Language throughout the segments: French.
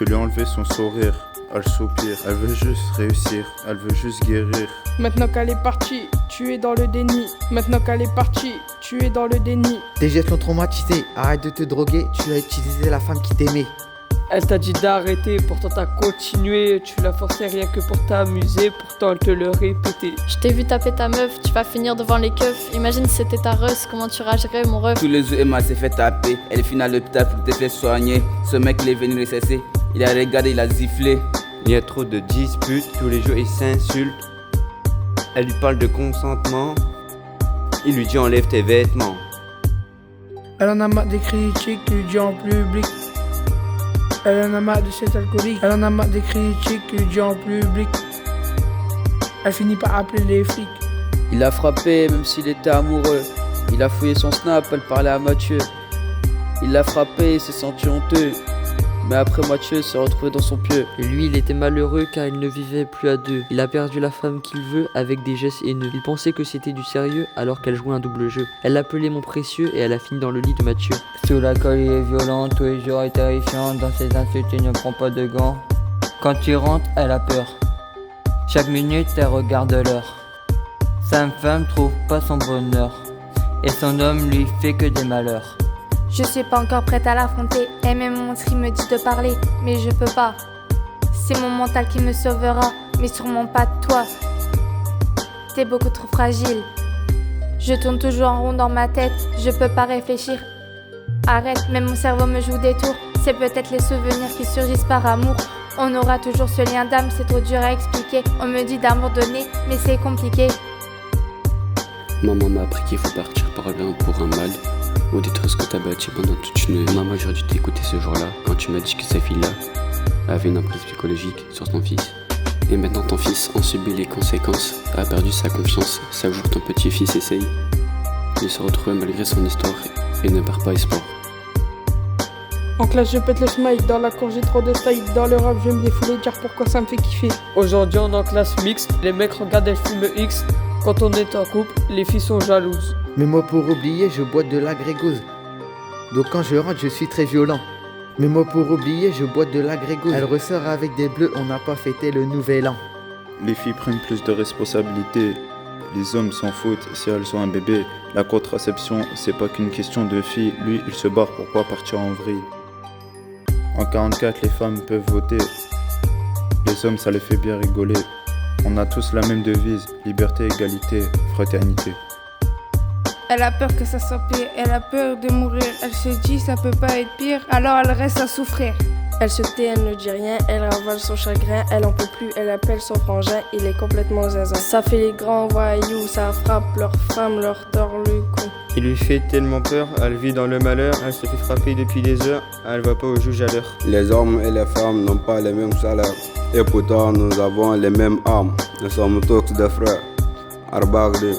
Tu lui as enlevé son sourire, elle soupire. Elle veut juste réussir, elle veut juste guérir. Maintenant qu'elle est partie, tu es dans le déni. Maintenant qu'elle est partie, tu es dans le déni. Tes gestes l'ont traumatisé, arrête de te droguer, tu as utilisé la femme qui t'aimait. Elle t'a dit d'arrêter, pourtant t'as continué. Tu l'as forcé rien que pour t'amuser, pourtant elle te le répétait. Je t'ai vu taper ta meuf, tu vas finir devant les keufs. Imagine si c'était ta russe, comment tu réagirais mon ref. Tous les jours Emma s'est fait taper, elle finit à l'hôpital pour te faire soigner. Ce mec il est venu le cesser, il a regardé, il a sifflé. Il y a trop de disputes, tous les jours il s'insulte. Elle lui parle de consentement, il lui dit enlève tes vêtements. Elle en a marre des critiques, tu lui dis en public. Elle en a marre de cet alcoolique. Elle en a marre des critiques, tu lui dis en public. Elle finit par appeler les flics. Il l'a frappé même s'il était amoureux. Il a fouillé son snap, elle parlait à Mathieu. Il l'a frappé, il s'est senti honteux. Mais après Mathieu s'est retrouvé dans son pieu. Et lui il était malheureux car il ne vivait plus à deux. Il a perdu la femme qu'il veut avec des gestes haineux. Il pensait que c'était du sérieux alors qu'elle jouait un double jeu. Elle l'appelait mon précieux et elle a fini dans le lit de Mathieu. Sous l'alcool il est violent, tous les jours est terrifiant. Dans ses insultes il ne prend pas de gants. Quand tu rentres elle a peur. Chaque minute elle regarde l'heure. Sa femme trouve pas son bonheur. Et son homme lui fait que des malheurs. Je suis pas encore prête à l'affronter. Elle me montre, il me dit de parler, mais je peux pas. C'est mon mental qui me sauvera, mais sûrement pas toi. T'es beaucoup trop fragile. Je tourne toujours en rond dans ma tête, je peux pas réfléchir. Arrête, même mon cerveau me joue des tours. C'est peut-être les souvenirs qui surgissent par amour. On aura toujours ce lien d'âme, c'est trop dur à expliquer. On me dit d'amour donné, mais c'est compliqué. Maman m'a appris qu'il faut partir par l'un pour un mal, ou détruire ce que t'as bâti pendant toute une vie. Maman, j'aurais dû t'écouter ce jour-là, quand tu m'as dit que cette fille-là avait une emprise psychologique sur ton fils. Et maintenant ton fils en subit les conséquences, a perdu sa confiance. Chaque jour ton petit-fils essaye de se retrouver malgré son histoire et ne perd pas espoir. En classe je pète le smile, dans la cour j'ai trop de style. Dans le rap je vais me défouler, dire pourquoi ça me fait kiffer. Aujourd'hui on est en classe mixte, les mecs regardent le film X. Quand on est en couple, les filles sont jalouses. Mais moi pour oublier, je bois de l'agrégose. Donc quand je rentre, je suis très violent. Mais moi pour oublier, je bois de l'agrégose. Elle ressort avec des bleus, on n'a pas fêté le nouvel an. Les filles prennent plus de responsabilités. Les hommes s'en foutent si elles ont un bébé. La contraception, c'est pas qu'une question de fille. Lui, il se barre pour pas partir en vrille. En 44, les femmes peuvent voter. Les hommes, ça les fait bien rigoler. On a tous la même devise, liberté, égalité, fraternité. Elle a peur que ça soit pire, elle a peur de mourir. Elle se dit ça peut pas être pire, alors elle reste à souffrir. Elle se tait, elle ne dit rien, elle ravale son chagrin, elle en peut plus, elle appelle son frangin, il est complètement zinzin. Ça fait les grands voyous, ça frappe leurs femmes, leur tord le cou. Il lui fait tellement peur, elle vit dans le malheur, elle se fait frapper depuis des heures, elle va pas au juge à l'heure. Les hommes et les femmes n'ont pas les mêmes salaires, et pourtant nous avons les mêmes armes. Nous sommes tous des frères. Arbagri,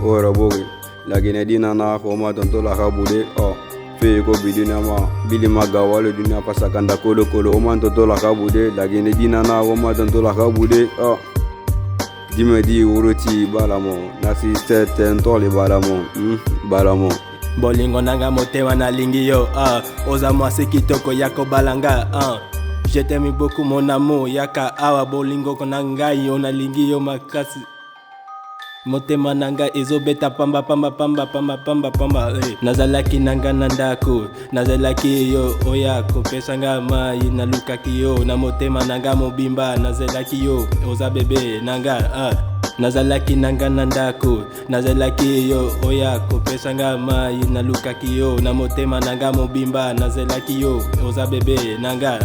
Orabogi. La Guinée-Dina na Homa Tonto la Kaboudé, Feko Bidinama, Bilima Gawale Dunia Pasakanda Kolo Kolo, Oman Tonto la Kaboudé, la Guinée-Dina na Homa Tonto la Kaboudé, Dimedi Uruti Balamo, Nasi Tento le Balamo, Balamo. Bolingo nanga motema na lingi yo, Ozama sekitoko yako balanga, Je t'aime beaucoup mon amour, yaka awa bolingo konanga yo na lingi yo makasi. Motema nanga ezobeta pamba pamba pamba pamba pamba pamba Nazalaki nanga nandako, nazalaki yo oyako pesanga mai na lukaki yo na motema nanga mobimba nazalaki yo oza bebe nanga Nazalaki nanga nandako, nazalaki yo oyako pesanga mai na lukaki yo na motema nanga mobimba nazalaki yo oza bebe nanga